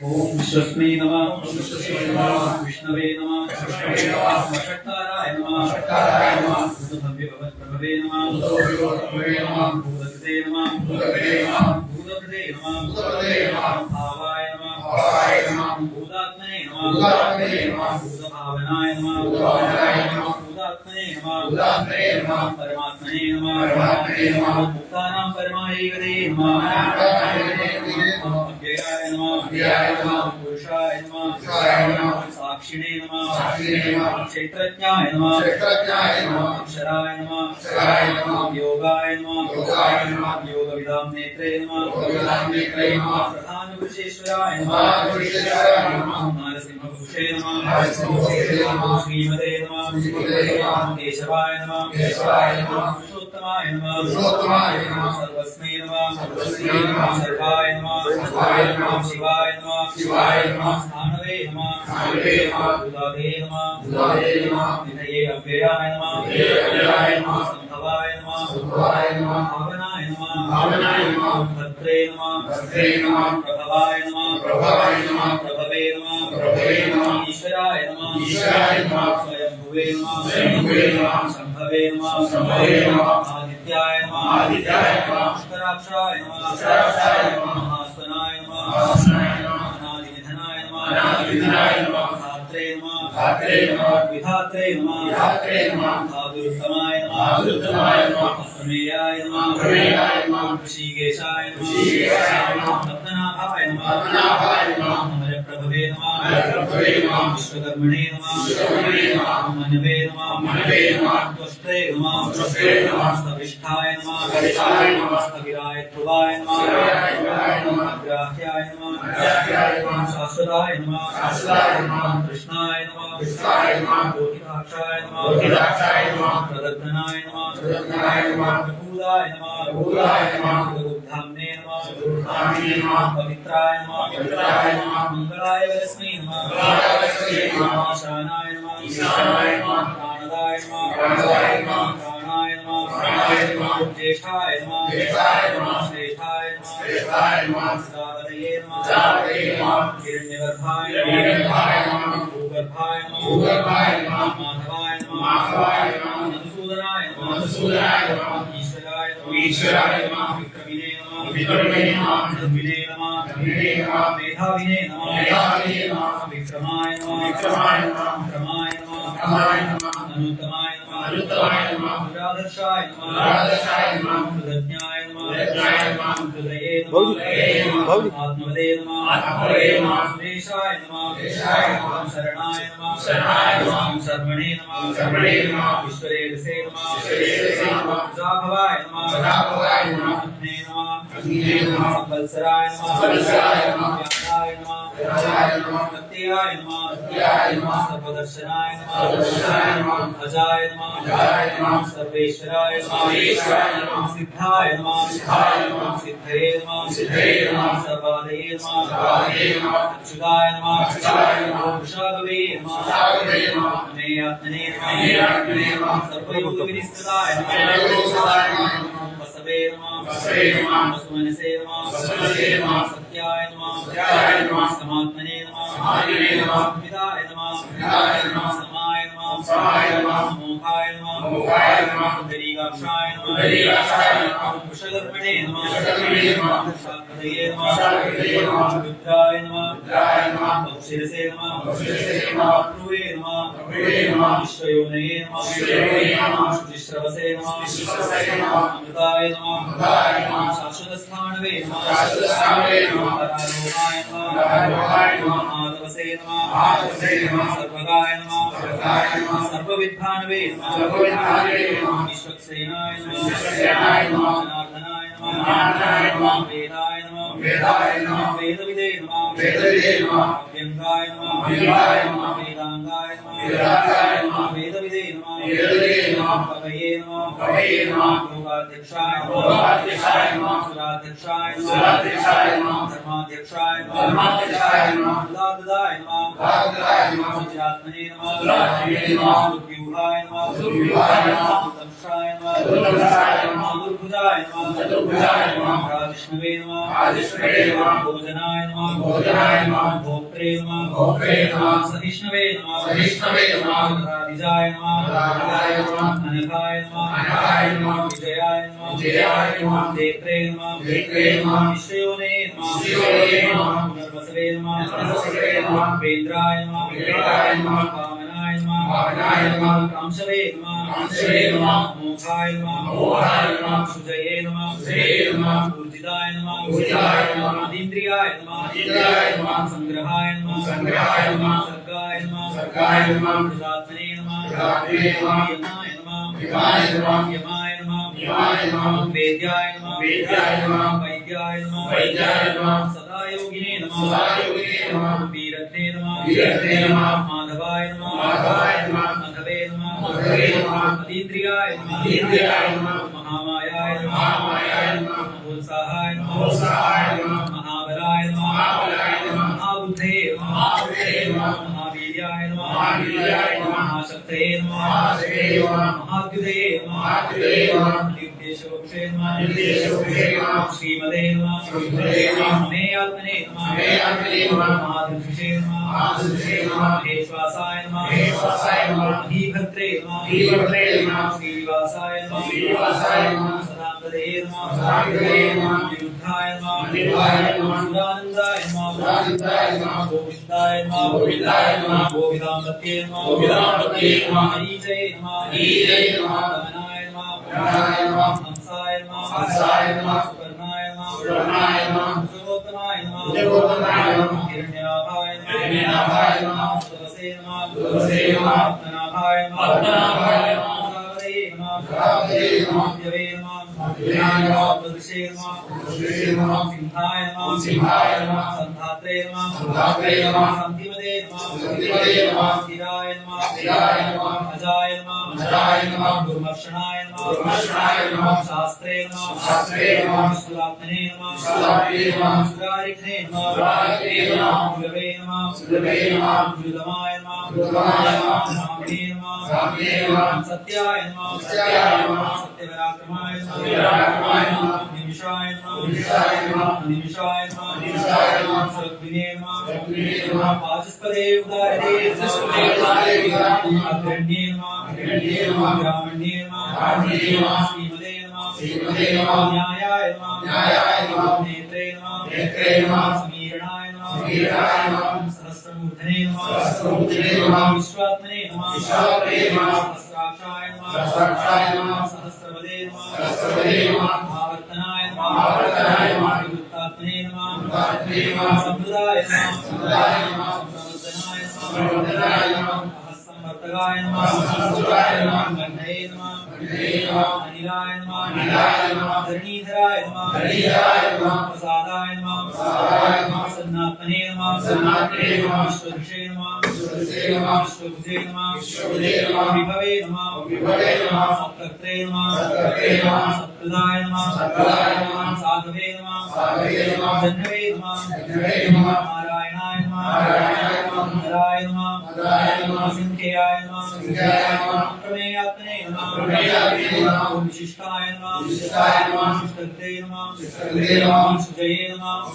ओम विश्वस्मै नमः विष्णवे नमः षट्काराय नमः भूतभव्यभवत्प्रभवे नमः भूतकृते नमः भूतकृते नमः भावाय नमः भूतात्मने नमः भूतभावनाय नमः भूतात्मने नमः परमात्मने नमः मुक्तानां परमायैवते नमः अव्ययाय नमः पुरुषाय नमः साक्षिणे नमः क्षेत्रज्ञाय नमः अक्षराय नमः योगाय नमः योगविदां नेत्रे नमः प्रधानपुरुषेश्वराय नमः नरसिंहभूषे नमः श्रीमते नमः केशवाय नमः पुरुषोत्तमाय नमः सर्वस्मै नमः सर्वाय नमः शिवाय नमः स्थानवे नमः बुधादे नमः निधये अव्ययाय नमः संभवाय नमः भावनाय नमः भद्रे नमः प्रभवाय नमः प्रभवे नमः ईश्वराय नमः स्वयंभुवे नमः शंभवे नमः आदित्याय नमः उत्तराक्षराय नमः महास्वनाय नमः अनादिनिधनाय नमः धात्रे नमः विधात्रे नमः धातुरुत्तमाय नमः प्रमेयाय नमः ऋषिकेशाय नमः रत्ननाभाय नमः अमरप्रभवे नमः विश्वकर्मणे नमः मनवे नमः त्वष्ट्रे नमः स्तविष्ठाय नमः स्थविराय ध्रुवाय नमः अग्राह्याय नमः शाश्वताय नमः कृष्णाय नमः बोधिदाक्षाय नमः प्रदग्धनाय नमः प्रभूदाय नमः प्रबुद्धाम्ने नमः पवित्राय नमः मंगलाय वरस्मै नमः ईशानाय नमः प्राणदाय नमः प्राणाय नमः ज्येष्ठाय नमः श्रेष्ठाय नमः सावधये नमः हिरण्यगर्भाय नमः भूगर्भाय नमः माधवाय नमः मधुसूदनाय नमः ईश्वराय नमः विक्रमिणे नमः धर्मिणे नमः मेधाविने नमः विक्रमाय नमः क्रमाय नमः अनुत्तमाय नमः दुरादर्शाय नमः कृतज्ञाय नमः हृदये नमः आत्मवदे नमः सुरेशाय नमः शरणाय नमः शर्मणे नमः ईश्वरेरसे नमः प्रजाभवाय नमः अग्ने नमः वत्सराय नमः व्यासाय नमः प्रत्ययाय नमः सर्वदर्शनाय नमः अजाय नमः सर्वेश्वराय नमः सिद्धाय नमः सिद्धये नमः सर्वादये नमः अच्युताय नमः वृषाभवे नमः मे आत्मने नमः सर्वयोगविनिष्ठिताय नमः वसवे नमः वसुमनसे नमः सत्याय नमः समात्मने नमः पिताय नमः समाय नमः मोहाय नमः दरीगाक्षाय नमः कुशलर्पणे नमः शाक्तये नमः रुद्राय नमः बहुशिरसे नमः प्रुवे नमः विश्वयोनये नमः श्रीश्रवसे नमः अमृताय नमः शाश्वतस्थानवे नमः परारोहाय नमः माधवसे नमः सर्वगाय नमः सर्वविद्भानवे नमः विश्वक्सेनाय नमः जनार्दनाय नमः वेदाय नमः वेदविदे नमः अभ्यङ्गाय नमः वेदांगाय नमः वेदविदे नमः कवये नमः योगाध्यक्षाय नमः सुराध्यक्षाय नमः धर्माध्यक्षाय नमः उदादाय नमः चिरात्मने नमः दुर्व्यूहाय नमः दुर्भुजाय नमः चतुर्भुजाय नमः राजिष्णवे नमः भोजनाय नमः भोक्त्रे नमः सहिष्णवे नमः राधिजाय नमः अनघाय नमः विजयाय नमः देत्रे नमः विश्वयोने नमः पुनर्वसवे नमः वेद्राय नमः कामनाय नमः कांशवे नमः मोक्षाय नमः सुजये नमः ऊर्जिताय नमः अतीन्द्रियाय नमः संग्रहाय नमः सर्गाय नमः प्रजात्मने नमः यमाय नमः वेद्याय नमः वैद्याय नमः सदा योगिने नमः वीरत्ने नमः माधवाय नमः मधवे नमः अतीन्द्रियाय नमः महामायाय नमः उत्साहाय नमः महाबलाय नमः महाबुद्धे नमः महावीर्याय नमः महाशक्ते नमः महाद्युते नमः निर्देशवक्षे नमः श्रीमदे नमः मेयात्मने नमः महादृशे नमः हेश्वासाय नमः धीभद्रे नमः श्रीनिवासाय नमः सदानन्दे नमः निरुद्धाय नमः सुरानन्दाय नमः गोविन्दाय नमः गोविदामत्ये नमः हरिजये नमः रमणाय नमः हंसाय नमः सुवर्णाय नमः सुरोत्तमाय नमः हिरण्याभाय नमः सुरसे नमः पद्मनाभाय नमः देवे नमः प्रदुषे नमः सिंहाय नमः संधात्रे नमः संधिमदे नमः स्थिराय नमः अजाय नमः दुर्मर्शनाय नमः शास्त्रे नमः सुरात्मने नमः सुरारिघ्ने नमः गुरवे नमः गुरुदमाय नमः साम्ये नमः सत्याय नमः सत्यपराक्रमाय नमः निमिषाय निमिषाय सर्वज्ञे नमः वाचस्पदे उदारे अग्रण्ये नमः ब्राह्मण्ये नमः श्रीमदे नमः न्यायाय नमः नेत्रे नमः समीरणाय नमः सहस्रमूर्धने नमः विश्वात्मने नमः सहस्राक्षाय नमः सहस्रवदे नमः भावर्तनाय नमः विमुक्तात्मने नमः संवृदाय नमः संवर्धनाय नमः संवर्तकाय नमः गन्धये नमः अनिलाय नमः धरणीधराय नमः प्रसादाय नमः सन्नात्मने नमः विश्वदृशे नमः विश्वभुजे नमः विभवे नमः सत्कर्त्रे नमः सत्प्रदाय नमः साधवे नमः जह्नवे नमः नारायणाय नमः हराय नमः सिंह्याय नमः प्रमेयात्मने नमः विशिष्टाय नमः विशिष्टकृते नमः सुजये नमः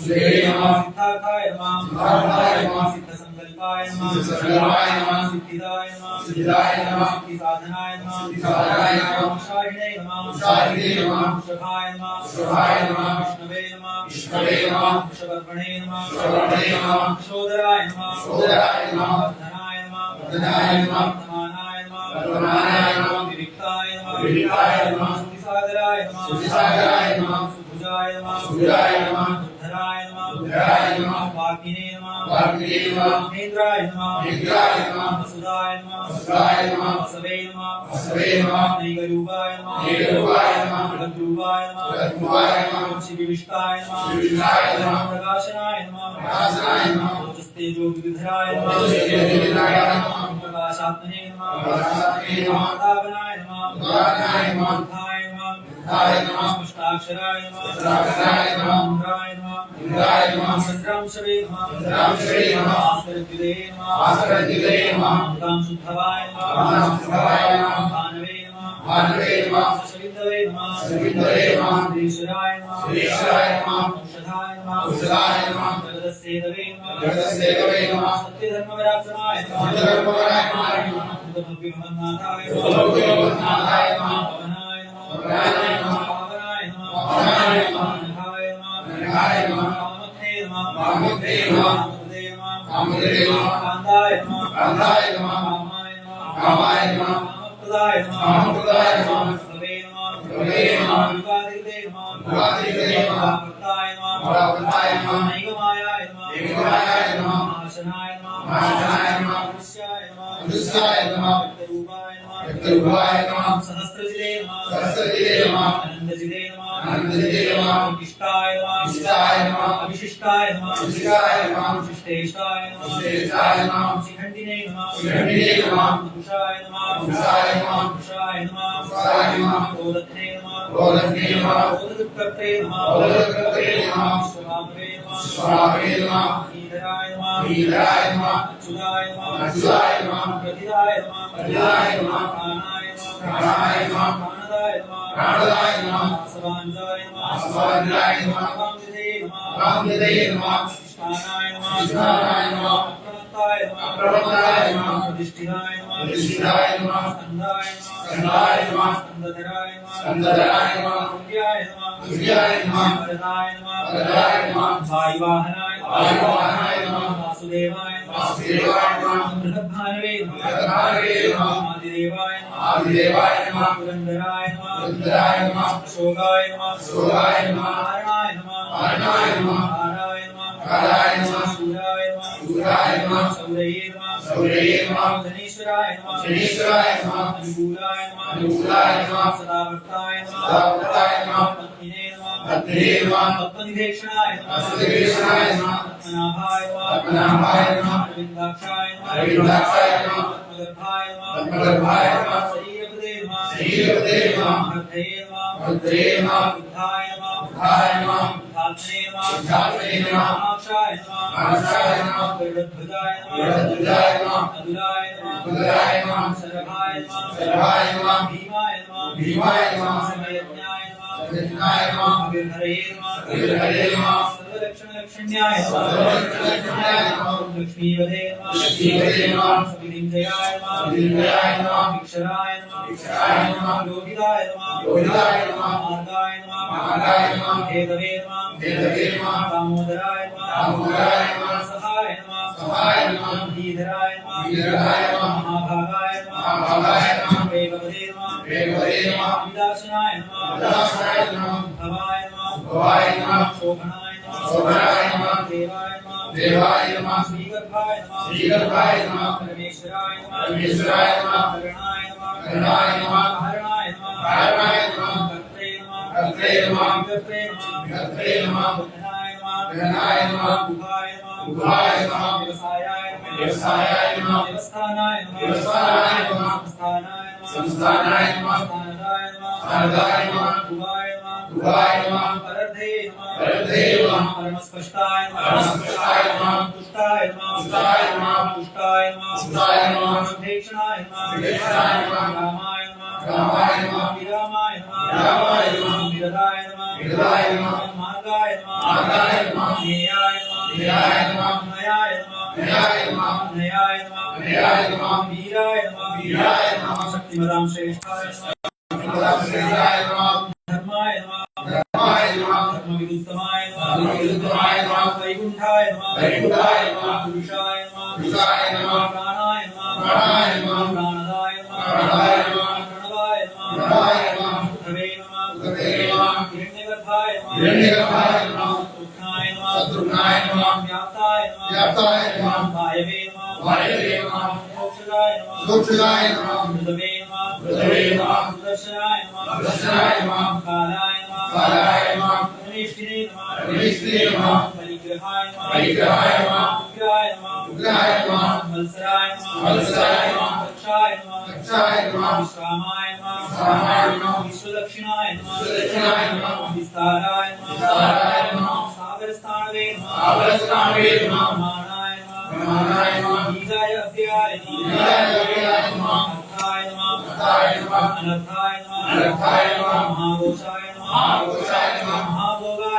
सिद्धार्थाय नमः सिद्धसंकल्पाय नमः सिद्धिदाय नमः सिद्धिसाधनाय नमः मोक्षाहिणे नमः शुभाय नमः विष्णवे नमः वृषभर्मणे नमः क्षोदराय नमः वर्धनाय नमः वर्धमानाय नमः विविक्ताय नमः शुद्धिसागराय नमः सुभुजाय नमः उद्धराय नमः वाग्मिने नमः महेन्द्राय नमः वसुदाय नमः वसवे नमः नैगरूपाय नमः गद्रूपाय नमः शिविविष्टाय नमः प्रकाशनाय नमः तेजो विविधराय नमः प्रकाशात्मने नमः प्रतापनाय नमः बुद्धाय नमः पुष्टाक्षराय नमः इंद्राय नमः संग्रामशवे नमः आस्करद्युते नमः कामशुद्धवाय नमः भानवे नमः सशविन्दवे नमः योगेश्वराय नमः औषधाय नमः औषधाय नमः जगदस्येतवे नमः जगदस्येतवे नमः सत्यधर्मविराजनाय नमः सत्यधर्मविराजनाय नमः बुद्धभव्यमन्नाथाय बुद्धभव्यमन्नाथाय नमः पवनाय नमः पवनाय नमः पावनाय नमः पावनाय नमः अनघाय नमः अनघाय नमः काममुखे नमः काममुखे नमः काममुदे नमः काममुदे नमः कान्दाय नमः कान्दाय नमः कामाय नमः कामाय नमः कामप्रदाय नमः कामप्रदाय नमः भवे नमः भवे नमः युगादिते नमः युगादिते नमः परावृताय नमः परावृताय नमः नैगमायाय नमः नैगमायाय नमः नाशनाय नमः नाशनाय नमः दृश्याय नमः दृश्याय नमः व्यक्तरूपाय नमः व्यक्तरूपाय नमः सहस्रजिते नमः सहस्रजिते नमः आनन्दजिते नमः आनन्दजिते नमः इष्टाय नमः इष्टाय नमः अविशिष्टाय नमः अविशिष्टाय नमः विशिष्टेष्टाय नमः विशिष्टेष्टाय नमः शिखण्डिने नमः शिखण्डिने नमः पुरुषाय नमः पुरुषाय नमः पुरुषाय नमः पुरुषाय नमः गोदत्ने नमः गोदत्ने नमः गोदकृत्कर्ते नमः गोदकृत्कर्ते नमः विश्वभावे नमः विश्वभावे नमः ईधराय नमः ईधराय नमः अच्युताय नमः अच्युताय नमः प्रतिदाय नमः प्रतिदाय नमः प्राणाय नमः प्राणाय नमः प्राणदाय नमः प्राणदाय नमः सवाञ्जाय नमः सवाञ्जाय नमः कामनिधये नमः कामनिधये नमः इष्टानाय नमः इष्टानाय नमः अप्रमत्ताय नमः अप्रमत्ताय नमः अधिष्ठिताय नमः अधिष्ठिताय नमः स्कन्धाय नमः स्कन्धाय नमः स्कन्धधराय नमः स्कन्धधराय नमः तुल्याय नमः तुल्याय नमः वरदाय नमः वरदाय नमः वायुवाहनाय नमः वायुवाहनाय नमः वासुदेवाय नमः वासुदेवाय नमः बृहद्भानवे नमः बृहद्भानवे नमः आदिदेवाय नमः आदिदेवाय नमः पुरन्दराय नमः पुरन्दराय नमः अशोकाय नमः अशोकाय नमः आरणाय नमः आरणाय नमः आराय नमः कालाय नमः शूराय नमः शूराय नमः शौरये नमः शौरये नमः जनेश्वराय नमः जनेश्वराय नमः अनुकूलाय नमः अनुकूलाय नमः सदावर्ताय नमः सदावर्ताय नमः पत्निने नमः पत्निने नमः पद्मनिधेक्षणाय नमः पद्मनिधेक्षणाय नमः पद्मनाभाय नमः पद्मनाभाय नमः अरविन्दाक्षाय नमः अरविन्दाक्षाय नमः पद्मगर्भाय नमः पद्मगर्भाय नमः शरीरपदे नमः शरीरपदे नमः भद्रये नमः भद्रये नमः बुद्धाय नमः बुद्धाय नमः बुद्धात्मने नमः बुद्धात्मने नमः आक्षाय नमः आक्षाय नमः गरुडध्वजाय नमः गरुडध्वजाय नमः अदुलाय नमः अदुलाय नमः शरभाय नमः शरभाय नमः भीमाय नमः भीमाय नमः समयज्ञाय नमः समयज्ञाय नमः अभिर्हरे नमः अभिर्हरे नमः सर्वलक्षणलक्षण्याय नमः सर्वलक्षणलक्षण्याय नमः लक्ष्मीवदे नमः लक्ष्मीवदे नमः सविलिञ्जयाय नमः सविलिञ्जयाय नमः भिक्षराय नमः भिक्षराय नमः लोहिताय नमः लोहिताय नमः मार्गाय नमः मार्गाय नमः हेतवे नमः हेतवे नमः दामोदराय नमः दामोदराय नमः सहाय नमः सहाय नमः धीधराय नमः धीधराय नमः महाभागाय नमः महाभागाय नमः वेगवदे नमः वेगवदे नमः विदासनाय नमः विदासनाय नमः भवाय नमः भवाय नमः शोभनाय नमः शोभनाय नमः देवाय नमः देवाय नमः श्रीगर्भाय नमः श्रीगर्भाय नमः परमेश्वराय नमः परमेश्वराय नमः करणाय नमः करणाय नमः हरणाय नमः हरणाय नमः कर्त्रे नमः कर्त्रे नमः विकर्त्रे नमः विकर्त्रे नमः गहनाय नमः गहनाय नमः उभाय नमः उभाय नमः व्यवसायाय नमः व्यवसायाय नमः व्यवस्थानाय नमः व्यवस्थानाय नमः संस्थानाय नमः संस्थानाय नमः स्थानदाय नमः स्थानदाय नमः उभाय नमः उभाय नमः परर्धे नमः परर्धे नमः परमस्पष्टाय नमः परमस्पष्टाय नमः तुष्टाय नमः तुष्टाय नमः तुष्टाय नमः तुष्टाय नमः सुधेक्षणाय नमः सुधेक्षणाय नमः रामाय नमः रामाय नमः विरामाय नमः विरामाय नमः विरदाय नमः विरदाय नमः मार्गाय नमः मार्गाय नमः ज्ञेयाय नमः ज्ञेयाय नमः नयाय नमः नयाय नमः नयाय नमः नयाय नमः वीराय नमः वीराय नमः शक्तिमतां श्रेष्ठाय नमः श्रीराय नमः धर्माय नमः धर्माय नमः धर्मविरुद्धमाय नमः धर्मविरुद्धमाय नमः वैकुण्ठाय नमः वैकुण्ठाय नमः पुरुषाय नमः पुरुषाय नमः प्राणाय नमः प्राणाय नमः प्राणदाय नमः प्राणाय नमः प्रणवाय नमः प्रणवाय नमः उद्धवे नमः उद्धवे नमः हिरण्यगर्भाय नमः हिरण्यगर्भाय नमः शत्रुघ्नाय नमः शत्रुघ्नाय नमः व्याप्ताय नमः व्याप्ताय नमः वायवे नमः वायवे नमः मोक्षदाय नमः मोक्षदाय नमः मृदवे नमः मृदवे नमः सुदर्शनाय नमः सुदर्शनाय नमः कालाय नमः कालाय नमः गणेशिने नमः गणेशिने नमः परिग्रहाय नमः परिग्रहाय नमः उग्राय नमः उग्राय नमः वत्सराय नमः वत्सराय नमः कक्षाय नमः कक्षाय नमः विश्रामाय नमः विश्रामाय नमः विश्वदक्षिणाय नमः विश्वदक्षिणाय नमः विस्ताराय नमः विस्ताराय नमः सागरस्थानवे नमः सागरस्थानवे नमः प्रमाणाय नमः प्रमाणाय नमः बीजाय अव्ययाय नमः बीजाय अव्ययाय नमः अर्थाय नमः अर्थाय नमः अनर्थाय नमः अनर्थाय नमः महाघोषाय नमः महाघोषाय नमः महाभोगाय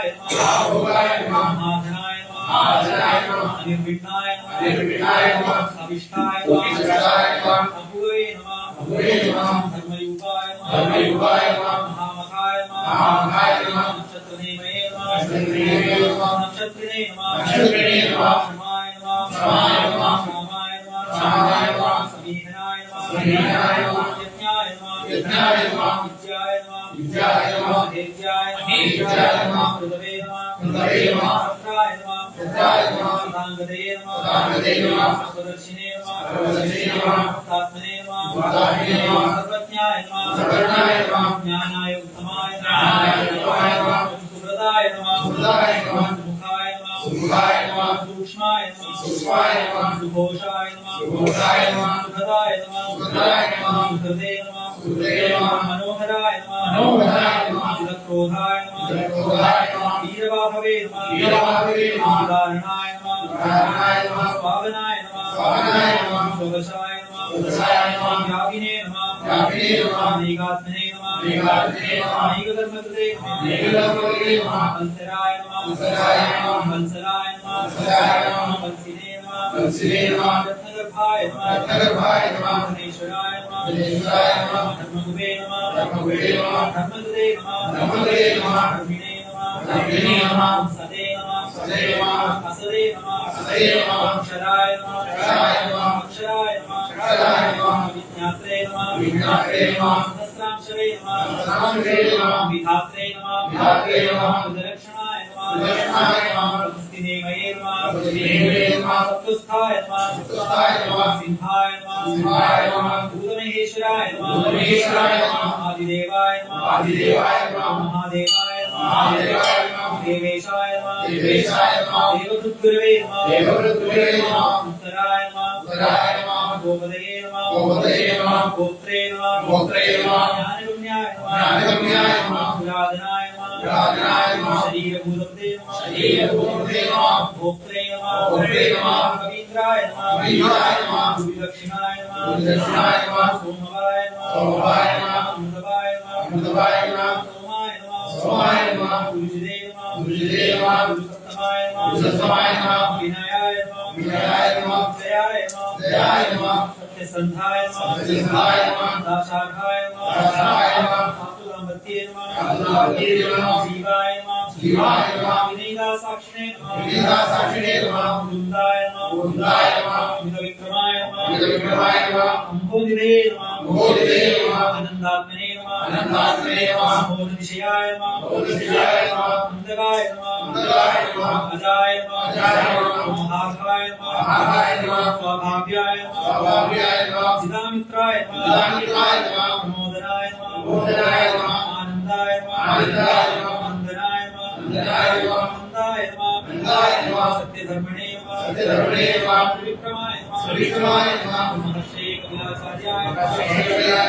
निर्विघ्नाय नमः निर्विघ्नाय नमः अभिष्टाय अभिष्टाय नमः अभूये नमः अभूये नमः धर्मयुगाय नमः धर्मयुगाय नमः महामखाय नमः महामखाय नमः नक्षत्रनेमये नमः नक्षत्रनेमये नमः नक्षत्रिणे नमः नक्षत्रिणे नमः क्षमाय नमः क्षमाय नमः क्षमाय नमः क्षमाय नमः समीहनाय नमः समीहनाय नमः यज्ञाय नमः यज्ञाय नमः विद्याय नमः विद्याय नमः हेद्याय नमः हेद्याय नमः कृतवे नमः कृतवे नमः सत्राय नमः सत्राय नमः सदांगदे नमः सदांगदे नमः सर्वदर्शिने नमः सर्वदर्शिने नमः भक्तात्मने नमः भक्तात्मने नमः सर्वज्ञाय नमः सर्वज्ञाय नमः ज्ञानाय उत्तमाय ज्ञानाय उत्तमाय नमः सुहृदाय नमः सुहृदाय नमः सुमुखाय नमः सुमुखाय नमः सूक्ष्माय नमः सूक्ष्माय नमः सुघोषाय नमः सुघोषाय नमः सुखदाय नमः सुखदाय नमः सुहृदे नमः सुहृदे नमः मनोहराय नमः मनोहराय नमः जलक्रोधाय नमः जलक्रोधाय नमः वीरबाहवे नमः वीरबाहवे नमः उदाहरणाय नमः उदाहरणाय नमः स्वागनाय नमः स्वागनाय नमः स्वगशाय नमः स्वगशाय नमः यागिने नमः यागिने नमः मेघात्मने नमः मेघात्मने नमः मेघधर्मकृते नमः मेघधर्मकृते नमः वंसराय नमः वंसराय नमः वंसराय नमः वंसराय नमः वंसिने नमः वंसिने नमः रत्नगर्भाय नमः रत्नगर्भाय नमः धनेश्वराय नमः धनेश्वराय नमः धर्मगुवे नमः धर्मगुवे नमः धर्मगुवे नमः धर्मगुवे नमः धर्मिणे नमः धर्मिणे नमः सदे नमः सदे नमः असदे नमः असदे नमः अक्षराय नमः अक्षराय नमः अक्षराय नमः अक्षराय नमः विज्ञात्रे नमः विज्ञात्रे नमः सहस्राक्षरे नमः सहस्राक्षरे नमः विधात्रे नमः विधात्रे नमः उदरक्षणाय नमः उदरक्षणाय नमः प्रतिनेमये नमः प्रतिनेमये नमः सत्त्वस्थाय नमः सत्त्वस्थाय नमः सिंहाय नमः सिंहाय नमः भूतमहेश्वराय नमः भूतमहेश्वराय नमः आदिदेवाय नमः आदिदेवाय नमः महादेवाय नमः महादेवाय नमः देवेशाय नमः देवेशाय नमः देवकृद्गुरवे नमः देवकृद्गुरवे नमः उत्तराय नमः उत्तराय नमः गोपदये नमः गोपदये नमः गोत्रे नमः गोत्रे नमः ज्ञानगम्याय नमः ज्ञानगम्याय नमः पुरादनाय नमः पुरादनाय नमः शरीरभूतपते नमः शरीरभूतपते नमः गोत्रे नमः गोत्रे नमः कवीन्द्राय नमः कवीन्द्राय नमः गुरुदक्षिणाय नमः गुरुदक्षिणाय नमः सोमवाय नमः सोमवाय नमः अमृतवाय नमः अमृतवाय नमः सोमाय नमः सोमाय नमः गुरुजिदे नमः गुरुजिदे नमः गुरुसप्तमाय नमः गुरुसप्तमाय नमः विनयाय नमः विनयाय नमः जयाय नमः जयाय नमः सत्यसन्धाय नमः सत्यसन्धाय नमः दाशाखाय नमः दाशाखाय नमः सातुलाम्बत्ये नमः सातुलाम्बत्ये नमः जीवाय नमः जीवाय नमः विनयदासाक्षिणे नमः विनयदासाक्षिणे नमः वृन्दाय नमः वृन्दाय नमः विक्रमाय नमः विक्रमाय नमः अम्भोधिदे नमः अम्भोधिदे नमः आनन्दात्मने नमः आनन्दात्मने नमः मोदविषयाय नमः मोदविषयाय नमः अन्दगाय नमः अन्दगाय नमः अजाय नमः अजाय नमः महाघाय नमः महाघाय नमः स्वाभाव्याय नमः स्वाभाव्याय नमः चिदामित्राय नमः चिदामित्राय नमः प्रमोदनाय नमः प्रमोदनाय नमः आनन्दाय नमः आनन्दाय नमः वन्दनाय नमः वन्दनाय नमः आनन्दाय नमः आनन्दाय नमः सत्यधर्मणे नमः सत्यधर्मणे नमः त्रिविक्रमाय नमः त्रिविक्रमाय नमः महर्षे कपिलाचार्याय नमः महर्षेयाय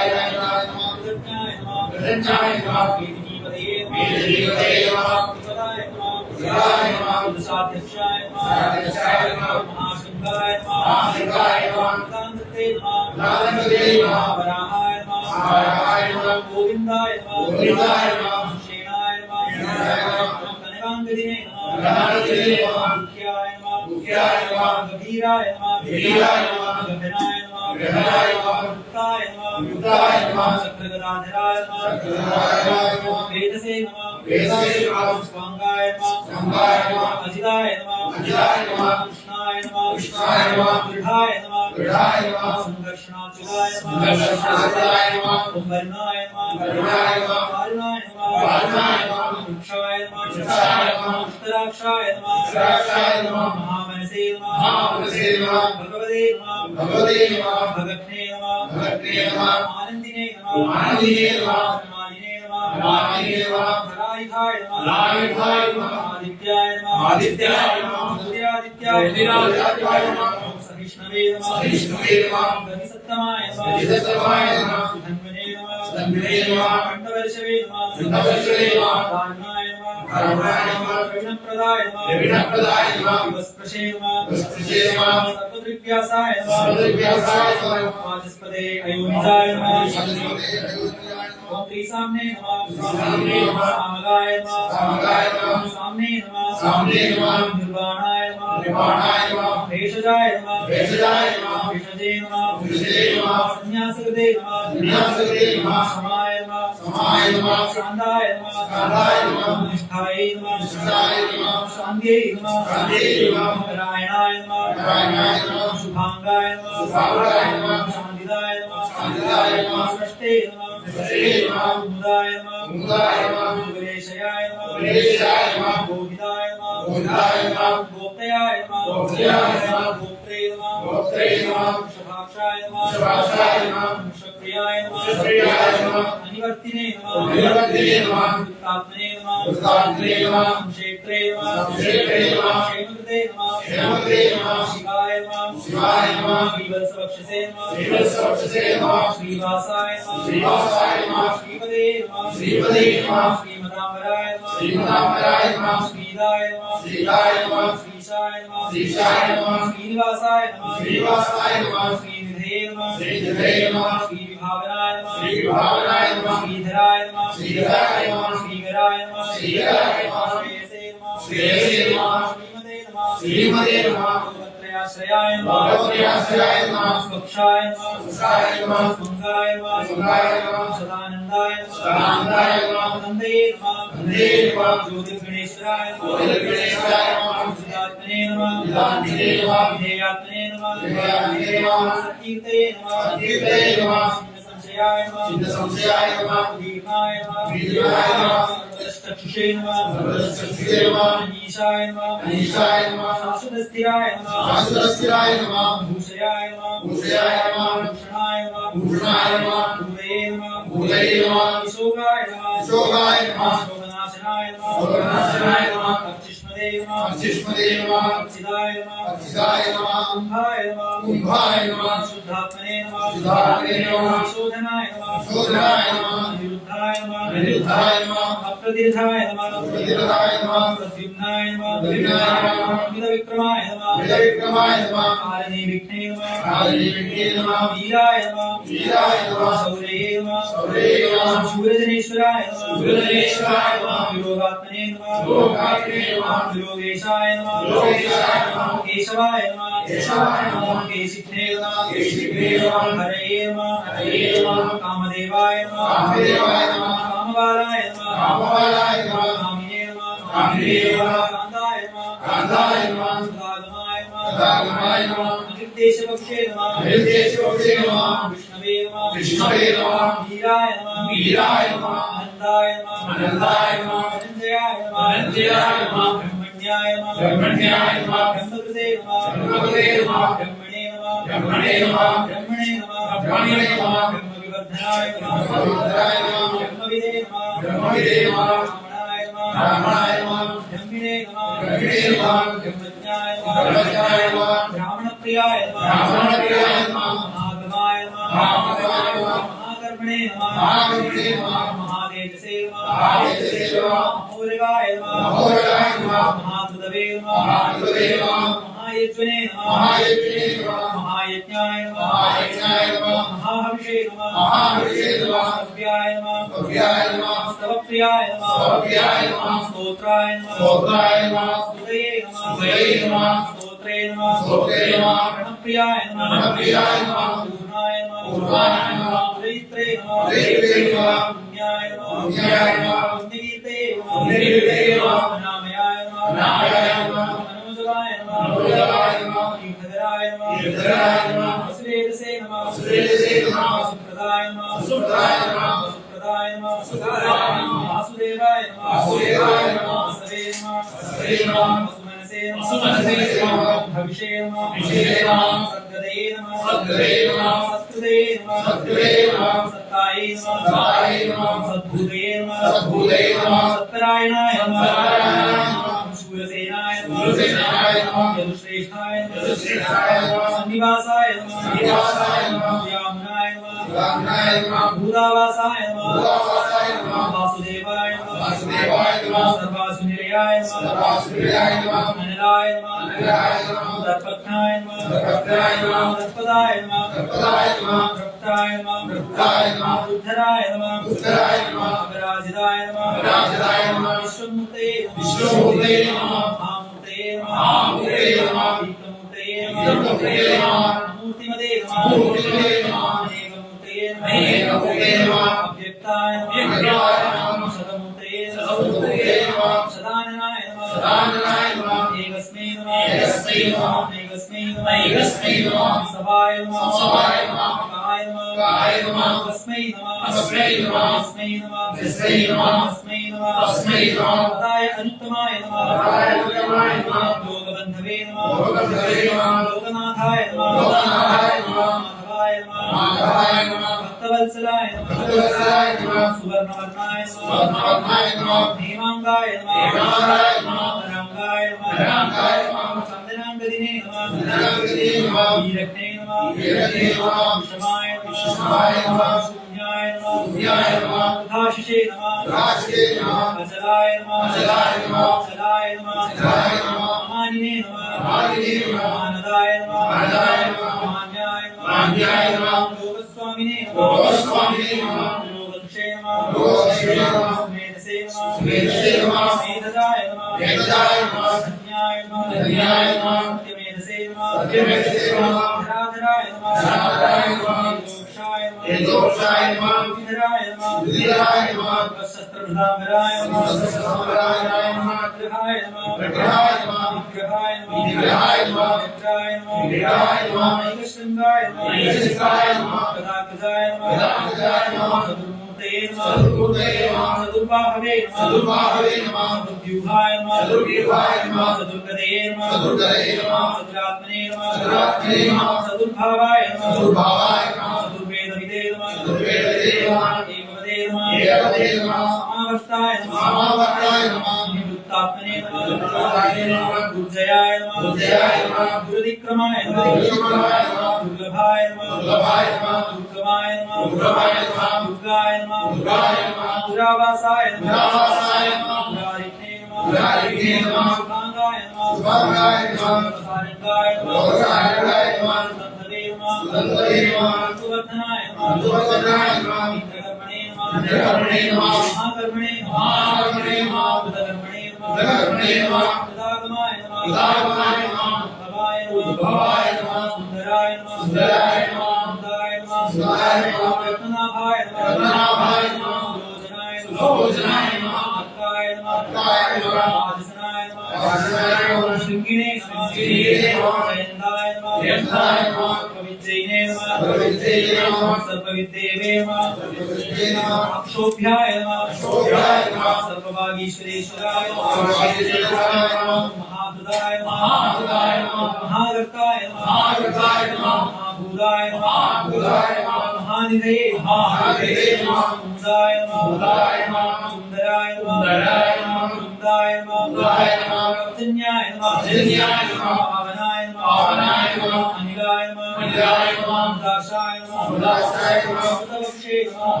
नमः कृतज्ञाय नमः कृतज्ञाय नमः वेदिनीपतये नमः वेदिनीपतये नमः कृपदाय नमः कृपदाय नमः दशाध्यक्षाय नमः दशाध्यक्षाय नमः महाशृङ्गाय नमः महाशृङ्गाय नमः कृतान्तते नमः कृतान्तते नमः वराहाय नमः वराहाय नमः गोविन्दाय नमः गोविन्दाय नमः शेणाय नमः शेणाय नमः कनकाङ्गदिने नमः कनकाङ्गदिने नमः मुख्याय नमः मुख्याय नमः गभीराय नमः गभीराय नमः गहनाय नमः गहनाय नमः युक्ताय नमः युक्ताय नमः चक्रगदाधराय नमः चक्रगदाधराय नमः वेदसे नमः वेदसे नमः स्वाङ्गाय नमः स्वाङ्गाय नमः अजिताय नमः अजिताय नमः कृष्णाय नमः कृष्णाय नमः दृढाय नमः दृढाय नमः संघर्षणाच्युताय नमः संघर्षणाच्युताय नमः वर्णाय नमः वर्णाय नमः वारुणाय नमः वारुणाय नमः वृक्षाय नमः वृक्षाय नमः उत्तराक्षाय नमः उत्तराक्षाय नमः महामनसे नमः महामनसे नमः भगवते नमः भगवते नमः भगत्ने नमः भगत्ने नमः आनन्दिने नमः आनन्दिने नमः धर्मालिने नमः धर्मालिने नमः धरायुधाय नमः धरायुधाय नमः आदित्याय नमः आदित्याय नमः सूर्यादित्याय सूर्यादित्याय नमः सहिष्णवे नमः सहिष्णवे नमः गतिसत्तमाय नमः गतिसत्तमाय नमः धन्वने नमः धन्वने नमः खण्डवर्षवे नमः खण्डवर्षवे नमः कारुणाय नमः कारुणाय नमः प्रवीणप्रदाय नमः प्रवीणप्रदाय नमः वस्त्रशे नमः वस्त्रशे नमः सर्वदृग्व्यासाय नमः सर्वदृग्व्यासाय नमः वाचस्पते अयोनिजाय नमः वाचस्पते अयोनिजाय नमः ओम त्रिसाम्ने नमः त्रिसाम्ने नमः सामगाय नमः सामगाय नमः साम्ने नमः साम्ने नमः निर्वाणाय नमः निर्वाणाय नमः भेषजाय नमः भेषजाय नमः भेषजे नमः भेषजे नमः संन्यासकृते नमः संन्यासकृते नमः समाय नमः समाय नमः शान्ताय नमः शान्ताय नमः निष्ठाय नमः निष्ठाय नमः शान्त्यै नमः शान्त्यै नमः नारायणाय नमः नारायणाय नमः शुभांगाय नमः शुभांगाय नमः शान्तिदाय नमः शान्तिदाय नमः सृष्टे नमः सृष्टे नमः मुदाय नमः मुदाय नमः उपदेशयाय नमः उपदेशयाय नमः बोधिताय नमः बोधिताय नमः गोप्तयाय नमः गोप्तयाय नमः गोप्त्रे नमः गोप्त्रे नमः शुभाक्षाय नमः शुभाक्षाय नमः शुक्रियाय नमः शुक्रियाय नमः अनिवर्तिने नमः अनिवर्तिने नमः उत्तात्मने नमः उत्तात्मने नमः क्षेत्रे नमः क्षेत्रे नमः क्षेमकृते नमः क्षेमकृते नमः शिवाय नमः शिवाय नमः श्रीवत्सवक्षसे नमः श्रीवत्सवक्षसे नमः श्रीवासाय नमः श्रीवासाय नमः श्रीपदे नमः श्रीपदे नमः श्रीमदाम्बराय नमः श्रीमदाम्बराय नमः श्रीदाय नमः श्रीदाय नमः श्रीशाय नमः श्रीशाय नमः श्रीनिवासाय नमः श्रीनिवासाय नमः श्रीनिधे नमः श्रीनिधे नमः श्रीविभावनाय नमः श्रीविभावनाय नमः श्रीधराय नमः श्रीधराय नमः श्रीगराय नमः श्रीगराय नमः श्रेयसे नमः श्रेयसे नमः श्रीमते नमः श्रीमते नमः भगवत्रयाश्रयाय नमः भगवत्रयाश्रयाय नमः स्वक्षाय नमः स्वक्षाय नमः सुंगाय नमः सुंगाय नमः सदानंदाय नमः सदानंदाय नमः नंदे नमः नंदे नमः ज्योतिर्गणेश्वराय नमः ज्योतिर्गणेश्वराय नमः चिदात्मने नमः चिदात्मने नमः विधेयात्मने नमः विधेयात्मने नमः सत्कीर्तये नमः सत्कीर्तये नमः चिन्नसंशयाय नमः चिन्नसंशयाय नमः दीर्घाय नमः दीर्घाय नमः सर्वदष्टचक्षुषे नमः सर्वदष्टचक्षुषे नमः अनीशाय नमः अनीशाय नमः शाश्वतस्थिराय नमः शाश्वतस्थिराय नमः भूषयाय नमः भूषयाय नमः भूषणाय नमः भूषणाय नमः भूतये नमः भूतये नमः विशोगाय नमः विशोगाय नमः शोभनाशनाय नमः शोभनाशनाय नमः अर्चिष्मदे नमः अर्चिष्मदे नमः अर्चिदाय नमः अर्चिदाय नमः कुम्भाय नमः कुम्भाय नमः शुद्धात्मने नमः शुद्धात्मने नमः शोधनाय नमः शोधनाय नमः निरुद्धाय नमः निरुद्धाय नमः अप्रतिरथाय नमः अप्रतिरथाय नमः प्रद्युम्नाय नमः प्रद्युम्नाय नमः विक्रमाय नमः विक्रमाय नमः कालने विघ्ने नमः कालने विघ्ने नमः वीराय नमः वीराय नमः शौर्ये नमः शौर्ये नमः शूरजनेश्वराय नमः शूरजनेश्वराय नमः विरोगात्मने नमः विरोगात्मने नमः विरोगेशाय नमः विरोगेशाय नमः केशवाय नमः केशवाय नमः केशिघ्ने नमः केशिघ्ने नमः हरये नमः हरये नमः कामदेवाय नमः कामदेवाय नमः कामबालाय नमः कामबालाय नमः कामिने नमः कामिने नमः कान्ताय नमः कान्ताय नमः सदागमाय नमः सदागमाय नमः निर्देशपक्षे नमः निर्देशपक्षे नमः विष्णवे नमः विष्णवे नमः वीराय नमः वीराय नमः आनन्दाय नमः आनन्दाय नमः धनञ्जयाय नमः धनञ्जयाय नमः ब्रह्मण्याय नमः ब्रह्मण्याय नमः ब्रह्मकृते नमः ब्रह्मकृते नमः ब्रह्मणे नमः ब्रह्मणे नमः ब्रह्मणे नमः ब्रह्मणे नमः ब्रह्मविवर्धनाय नमः ब्रह्मविवर्धनाय नमः ब्रह्मविदे नमः ब्रह्मविदे नमः ब्राह्मणाय नमः ब्राह्मणाय नमः ब्रह्मिणे नमः ब्रह्मिणे नमः ब्रह्मज्ञाय नमः ब्रह्मज्ञाय नमः ब्राह्मणप्रियाय नमः ब्राह्मणप्रियाय नमः महागमाय नमः महागमाय नमः महाकर्मणे नमः महाकर्मणे नमः महातेजसे नमः महातेजसे नमः महोरगाय नमः महोरगाय नमः महाकृतवे नमः महाकृतवे नमः महायज्वने नमः महायज्ञे नमः महायज्ञाय नमः महायज्ञाय नमः महाहविषे नमः महाहविषे नमः भव्याय नमः भव्याय नमः स्तवप्रियाय नमः स्तवप्रियाय नमः स्तोत्राय नमः स्तोत्राय नमः स्तुतये नमः स्तुतये नमः स्तोत्रे नमः स्तोत्रे नमः प्रणप्रियाय नमः प्रणप्रियाय नमः पूर्णाय नमः पूर्णाय नमः उदयित्रे नमः उदयित्रे नमः पुण्याय नमः पुण्याय नमः पुण्यगीते नमः पुण्यगीते नमः नामयाय नमः नामयाय नमः मनोजवाय नमः मनोजवाय नमः तीर्थधराय नमः तीर्थधराय नमः वसुदेवसे नमः वसुदेवसे नमः सुप्रदाय नमः सुप्रदाय नमः सुप्रदाय नमः सुप्रदाय नमः वासुदेवाय नमः वासुदेवाय नमः वसवे नमः वसवे नमः वसुमनसे नमः वसुमनसे नमः भविषे नमः विषये नमः सद्गदये नमः सद्गदये नमः सत्कृते नमः सत्कृते नमः सत्ताये नमः सत्ताये नमः सद्भूतये नमः सद्भूतये नमः सत्परायणाय नमः सत्परायणाय नमः शूरसेनाय नमः शूरसेनाय नमः यदुश्रेष्ठाय नमः यदुश्रेष्ठाय नमः सन्निवासाय नमः सन्निवासाय नमः यामुनाय नमः ब्राह्मणाय नमः भूतावासाय नमः भूतावासाय नमः वासुदेवाय नमः वासुदेवाय नमः सर्वासुनिलयाय सर्वाश्रयाय नमः सर्वाश्रयाय नमः अनिलाय नमः अनिलाय नमः दर्पघ्नाय नमः दर्पघ्नाय नमः दर्पदाय नमः दर्पदाय नमः दर्पदाय नमः दर्पदाय नमः उद्धराय नमः उद्धराय नमः अपराजिताय नमः अपराजिताय नमः विश्वमूर्ते नमः विश्वमूर्ते नमः महामूर्ते नमः महामूर्ते नमः दीप्तमूर्ते दीप्तमूर्ते नमः मूर्तिमते नमः मूर्तिमते नमः अनेकमूर्ते अनेकमूर्ते नमः अव्यक्ताय नमः अव्यक्ताय नमः शतमूर्ते शतमूर्ते नमः सदाननाय नमः सदाननाय नमः एकस्मै नमः एकस्मै नमः एकस्मै नमः एकस्मै नमः सभाय नमः सभाय नमः काय नमः काय नमः तस्मै नमः तस्मै नमः तस्मै नमः तस्मै नमः तस्मै नमः तस्मै नमः पदाय अनुत्तमाय नमः पदाय अनुत्तमाय नमः लोकबन्धवे नमः लोकबन्धवे नमः लोकनाथाय नमः लोकनाथाय नमः माधवाय नमः माधवाय नमः भक्तवत्सलाय नमः भक्तवत्सलाय नमः सुवर्णवर्णाय नमः सुवर्णवर्णाय नमः हेमाङ्गाय नमः हेमाङ्गाय नमः राङ्गाय नमः राङ्गाय नमः चन्दनाङ्गदिने नमः चन्दनाङ्गदिने नमः वीरग्ने नमः वीरग्ने नमः शमाय नमः शमाय नमः शून्याय नमः शून्याय नमः उदाशिषे नमः उदाशिषे नमः अचलाय नमः अचलाय नमः चलाय नमः चलाय नमः अमानिने नमः अमानिने नमः आनदाय नमः आनदाय नमः मान्याय नमः मान्याय नमः लोकस्वामिने नमः लोकस्वामिने नमः लोकक्षे नमः लोकक्षे नमः मेधसे नमः मेधसे नमः मेधदाय नमः मेधदाय नमः धन्याय नमः धन्याय नमः सत्यमेधसे नमः सत्यमेधसे नमः धराधराय नमः धराधराय नमः दोक्षाय नमः दोक्षाय नमः विधराय नमः विधराय नमः शस्त्रभृताम्बराय नमः शस्त्रभृताम्बराय नमः विग्रहाय नमः विग्रहाय नमः विग्रहाय नमः विग्रहाय नमः विग्रहाय नमः विग्रहाय नमः ऐकशृङ्गाय नमः ऐकशृङ्गाय नमः गदागजाय नमः गदागजाय नमः चतुर्मूर्तये नमः चतुर्मूर्तये नमः चतुर्बाहवे नमः चतुर्बाहवे नमः चतुर्व्यूहाय नमः चतुर्व्यूहाय नमः चतुर्गदये नमः चतुर्गदये नमः चतुरात्मने नमः चतुरात्मने नमः चतुर्भावाय नमः चतुर्भावाय नमः चतुर्वेदविदे नमः चतुर्वेदविदे नमः एकपदे नमः एकपदे नमः समावर्ताय नमः समावर्ताय नमः निवृत्तात्मने नमः निवृत्तात्मने नमः दुर्जयाय नमः दुर्जयाय नमः दुर्विक्रमाय नमः दुर्विक्रमाय नमः दुर्लभाय नमः दुर्लभाय नमः दुर्गमाय नमः दुर्गमाय नमः दुर्गाय नमः दुर्गाय नमः दुरावासाय नमः दुरावासाय नमः दुरारिणे नमः दुरारिणे नमः शुभाङ्गाय नमः शुभाङ्गाय नमः सारङ्गाय नमः सारङ्गाय नमः सुगन्धवे नमः सुगन्धवे नमः सुवर्धनाय नमः सुवर्धनाय नमः इंद्रकर्मणे नमः इंद्रकर्मणे नमः महाकर्मणे नमः महाकर्मणे नमः बुधकर्मणे नमः बुधकर्मणे नमः बुधागमाय नमः बुधागमाय नमः भवाय नमः भवाय नमः सुन्दराय नमः सुन्दराय नमः सुन्दराय नमः सुन्दराय नमः रत्नाभाय नमः रत्नाभाय नमः सुलोचनाय नमः सुलोचनाय नमः अक्काय नमः अक्काय नमः वाजसनाय नमः वाजसनाय नमः शृङ्गिणे नमः शृङ्गिणे नमः जयन्ताय नमः जयन्ताय नमः सर्वविद्यैने नमः सर्वविद्यैने नमः सर्वविद्येवे नमः सर्वविद्यैने नमः अक्षोभ्याय नमः अक्षोभ्याय नमः सर्वभागीश्वरेश्वराय नमः सर्वभागीश्वराय नमः महाभृताय नमः महाभृताय नमः महागर्ताय नमः महागर्ताय नमः महाभूताय नमः महाभूताय नमः महानिधये महानिधये नमः कुमुदाय नमः कुमुदाय नमः सुन्दराय नमः सुन्दराय नमः कुमुदाय नमः कुमुदाय नमः अवजन्याय नमः अवजन्याय नमः पावनाय नमः पावनाय नमः अनिलाय नमः अनिलाय नमः उदासाय नमः उदासाय नमः मृतवक्षे नमः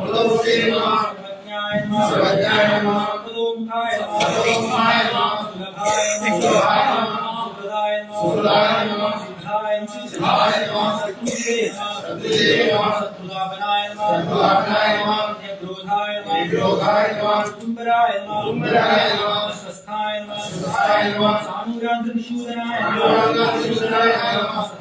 मृतवक्षे नमः सर्वज्ञाय नमः सर्वज्ञाय नमः सर्वतोमुखाय नमः सर्वतोमुखाय नमः सुलभाय नमः सुलभाय नमः सुप्रदाय नमः सुप्रदाय नमः सिद्धाय नमः सिद्धाय नमः सत्पुरुषे नमः सत्पुरुषे नमः सत्पुरापनाय नमः सत्पुरापनाय नमः निग्रोधाय नमः निग्रोधाय नमः कुम्भराय नमः कुम्भराय नमः स्वस्थाय नमः स्वस्थाय नमः सानुग्रान्तनिषूदनाय सानुग्रान्तनिषूदनाय नमः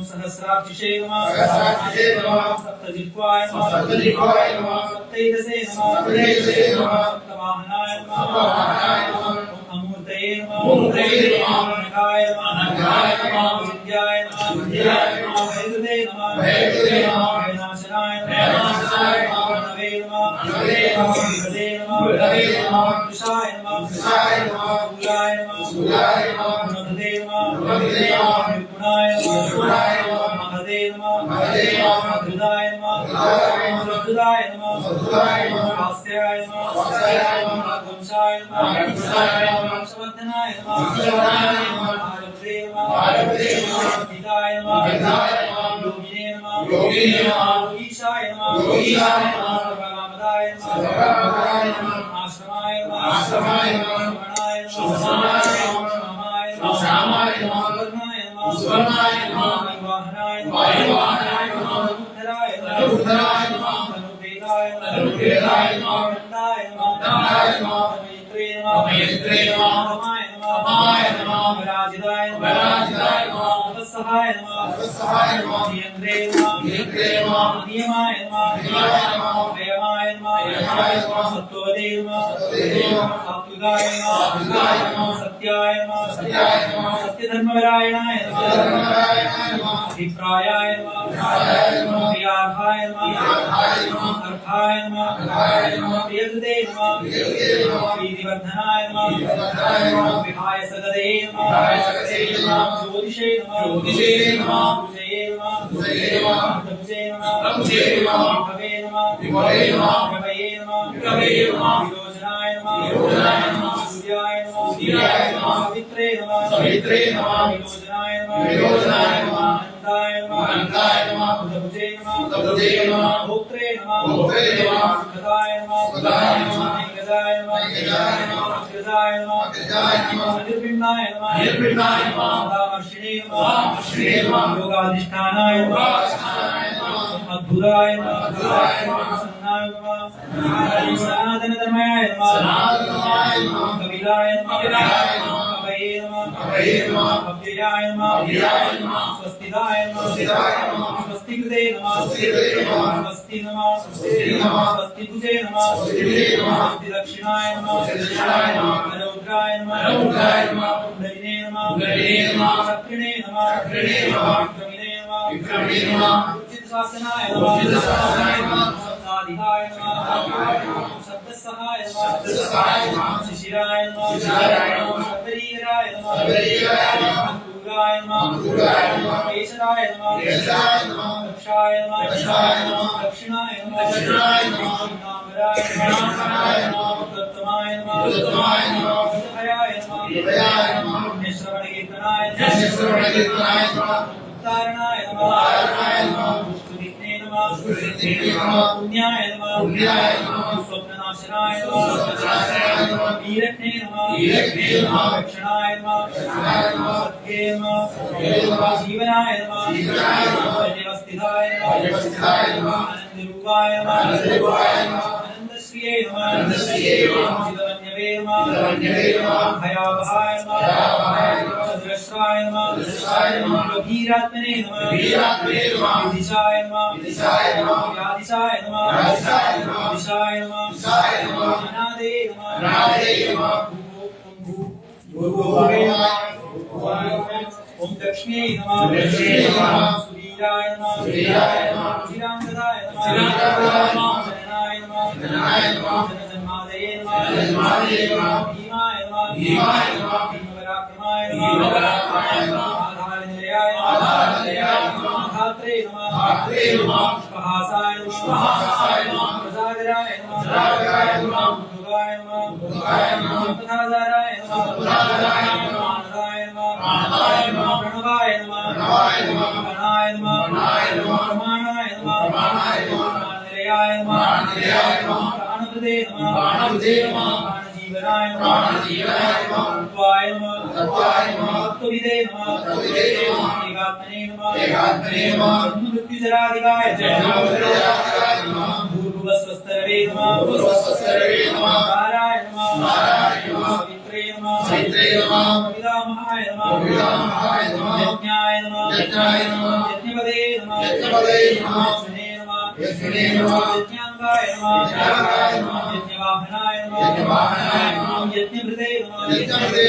सहस्राक्षिषे नमः सहस्राक्षिषे नमः सप्तजिह्वाय नमः सप्तजिह्वाय नमः सप्तैकसे नमः सप्तैकसे नमः सप्तवाहनाय नमः सप्तवाहनाय नमः अमूर्तये नमः अमूर्तये नमः अनघाय नमः अनघाय नमः विद्याय नमः विद्याय नमः वैद्युते नमः वैद्युते नमः वैनाशनाय नमः वैनाशनाय नमः नवे नमः नवे नमः विभदे नमः विभदे नमः कृशाय नमः कृशाय नमः शूलाय नमः शूलाय नमः गुणवदे नमः गुणवदे नमः निर्गुणाय नमः निर्गुणाय नमः महदे नमः महदे नमः हृदाय नमः हृदाय नमः सद्गुदाय नमः सद्गुदाय नमः हास्याय नमः हास्याय नमः वंशाय नमः वंशाय नमः हर्षवर्धनाय नमः हर्षवर्धनाय नमः आरब्धे नमः आरब्धे नमः हिताय नमः हिताय नमः योगिने नमः योगिने नमः योगीशाय नमः योगीशाय नमः सर्वकामदाय नमः सर्वकामदाय नमः आश्रमाय नमः आश्रमाय नमः श्रवणाय नमः अरुणेयाय नमः नंदाय नमः महेन्द्रे नमः अमाय नमः विराजिताय नमः तत्सहाय नमः धीयन्द्रे नमः नियमाय नमः व्ययमाय नमः सत्वदे नमः सात्विकाय नमः सत्याय नमः सत्यधर्मपरायणाय नमः अभिप्रायाय नमः प्रियार्थाय नमः अर्थाय नमः प्रियकृते नमः प्रीतिवर्धनाय नमः विहाय सगदे नमः ज्योतिषे नमः विजये नमः तपसे नमः भवे नमः भवये नमः विरोचनाय नमः सूर्याय नमः सवित्रे नमः विरोचनाय नमः नंदाय नमः तपसे नमः भोक्त्रे नमः सुखदाय नमः गजाय नमः अग्रजाय नमः निर्विण्णाय नमः दामर्षिणे नमः योगाधिष्ठानाय नमः अद्भुताय नमः सन्नाय नमः सनातन धर्माय नमः कपिलाय नमः अभये नमः अव्ययाय नमः स्वस्तिदाय नमः स्वस्तिकृते नमः स्वस्ति नमः स्वस्तिभुजे नमः स्वस्तिदक्षिणाय नमः रुद्राय नमः कुण्डलिने नमः चक्रिणे नमः विक्रमिणे नमः उचितशासनाय नमः साधिकाय नमः शब्दसहाय नमः शिशिराय नमः शबरीराय नमः दूराय नमः केशराय नमः रक्षाय नमः दक्षिणाय नमः नामराय नमः तत्तमाय नमः भयाय नमः पुण्यश्रवण कीर्तनाय उत्तारणाय नमः स्तुतिने नमः पुण्याय नमः स्वप्ननाशनाय नमः वीरत्ने नमः रक्षणाय नमः सत्ये नमः जीवनाय नमः व्यवस्थिताय नमः आनन्दरूपाय नमः आनन्दश्रिये नमः चिदवन्यवे नमः भयावहाय नमः चतुरश्राय नमः गभीरात्मने नमः विदिशाय नमः व्यादिशाय नमः दिशाय नमः अनादे नमः ओम दक्षिणे नमः सुधीराय नमः चिरांगदाय नमः जननाय नमः जनजन्मादये नमः भीमाय नमः भीमपराक्रमाय नमः आधारनिलयाय नमः धात्रे नमः पुष्पहासाय नमः प्रसादराय नमः भुगाय नमः संपदाधाराय नमः आनदाय नमः प्रणवाय नमः गणाय नमः प्रमाणाय नमः निलयाय नमः प्राणपदे नमः प्राणजीवनाय नमः तत्वाय नमः तत्त्वविदे नमः एकात्मने नमः जन्ममृत्युजरादिकाय नमः भूर्भुवस्वस्तरवे नमः काराय नमः सवित्रे नमः पितामहाय नमः यज्ञाय नमः यज्ञपदे नमः यज्ञे नमः यज्ञांगाय नमः यज्ञवाहनाय नमः यज्ञभृते नमः यज्ञभृते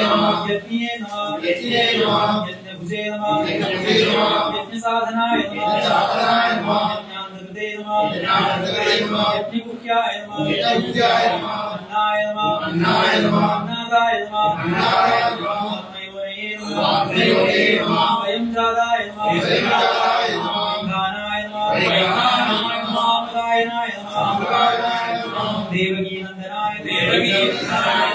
नमः यज्ञे नमः यज्ञभुजे नमः यज्ञसाधनाय नमः यज्ञान्तकृते नमः यज्ञमुख्याय नमः अन्नाय नमः अन्नादाय नमः आत्मयोनये नमः वयं जादाय नमः गानाय नमः आप्यायनाय नमः देवकी नंदनाय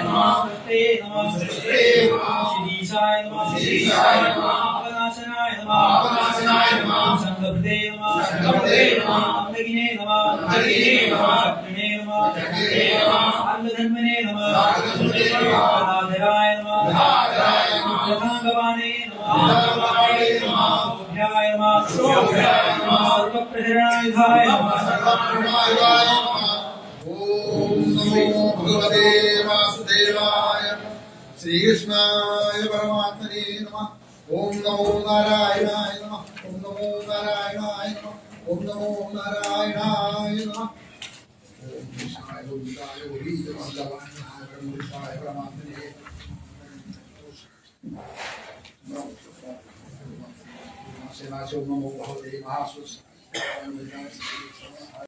नमः सृष्टे नमः शिरीषाय नमः पापनाशनाय नमः पापनाशनाय नमः संघपते नमः संघपते नमः अंधगिने नमः अंधगिने नमः चक्रिणे नमः चक्रिणे नमः सार्वधर्मने नमः सार्वधर्मने नमः राधराय नमः राधराय नमः रथांगवाणे नमः रथांगवाणे नमः शोभ्याय नमः शोभ्याय नमः सर्वप्रहरणायुधाय नमः सर्वप्रहरणायुधाय नमः ओम नमो भगवते वासुदेवाय श्रीकृष्णाय परमात्मने नमः ओम नमो नारायणाय नमः ओम नमो नारायणाय नमः ओम नमो नारायणाय नमः ओम कृष्णाय गोविंदाय गोविंदवल्लभाय परमात्मने नमो नमो भगवते महासुर